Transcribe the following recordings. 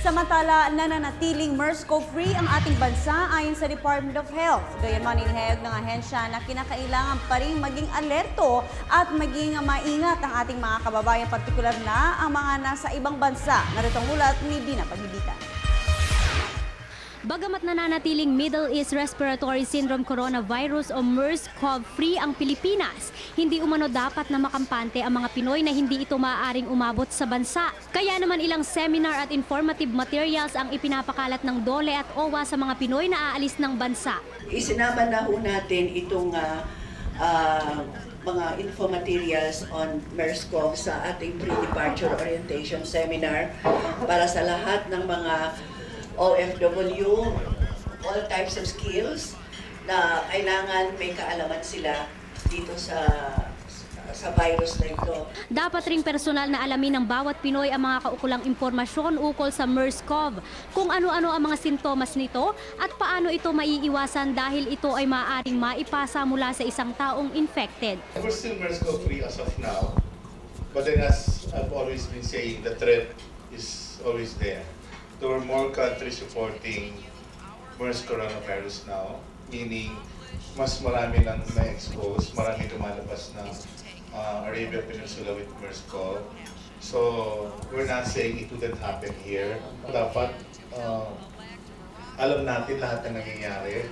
Samantala, nananatiling MERS-CoV-free ang ating bansa ayon sa Department of Health. Gayunman inihayag ng ahensya na kinakailangan pa rin maging alerto at maging maingat ang ating mga kababayan, partikular na ang mga nasa ibang bansa. Narito ang ulat ni Dina Paghibitan. Bagamat nananatiling Middle East Respiratory Syndrome Coronavirus o MERS-CoV-free ang Pilipinas, hindi umano dapat na makampante ang mga Pinoy na hindi ito maaaring umabot sa bansa. Kaya naman ilang seminar at informative materials ang ipinapakalat ng DOLE at OWA sa mga Pinoy na aalis ng bansa. Isinama na ho natin itong mga info materials on MERS-CoV sa ating pre-departure orientation seminar para sa lahat ng mga OFW, all types of skills na kailangan may kaalaman sila dito sa virus na ito. Dapat ring personal na alamin ng bawat Pinoy ang mga kaukulang impormasyon ukol sa MERS-CoV, kung ano-ano ang mga sintomas nito at paano ito maiiwasan dahil ito ay maaaring maipasa mula sa isang taong infected. We're still MERS-CoV-free as of now, but then as I've always been saying, the threat is always there. There are more countries reporting MERS coronavirus now, meaning mas marami nang na-expose, marami lumalabas ng Arabia Peninsula with MERS-CoV. So, we're not saying it wouldn't happen here. Dapat alam natin lahat ng nangyayari.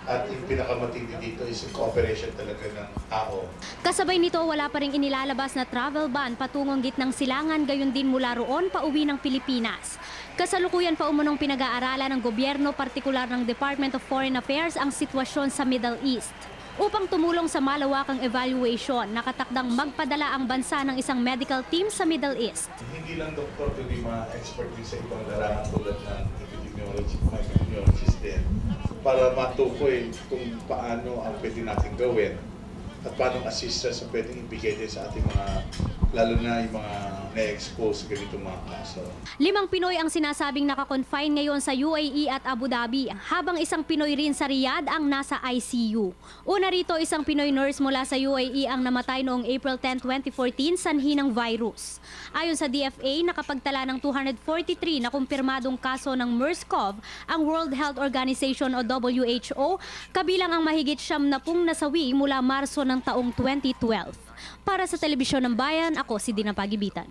At yung pinakamatindi dito is yung cooperation talaga ng tao. Kasabay nito, wala pa rin inilalabas na travel ban patungong gitnang silangan, gayon din mula roon pauwi ng Pilipinas. Kasalukuyan pa umunong pinag-aaralan ng gobyerno, partikular ng Department of Foreign Affairs, ang sitwasyon sa Middle East. Upang tumulong sa malawakang evaluation, nakatakdang magpadala ang bansa ng isang medical team sa Middle East. Hindi lang doktor, kundi mga expert din sa ibang larangan tulad ng epidemiologist din, para matukoy kung paano ang pwede natin gawin at paano assistance ang pwedeng ibigay din sa ating mga, lalo na yung mga na-expose sa ganitong mga kaso. 5 Pinoy ang sinasabing nakakonfine ngayon sa UAE at Abu Dhabi, habang isang Pinoy rin sa Riyadh ang nasa ICU. Una rito, isang Pinoy nurse mula sa UAE ang namatay noong April 10, 2014 sanhi ng virus. Ayon sa DFA, nakapagtala ng 243 na kumpirmadong kaso ng MERS-CoV ang World Health Organization o WHO, kabilang ang mahigit 70 nasawi mula Marso ng taong 2012. Para sa Telebisyon ng Bayan, ako si Dina Paghibitan.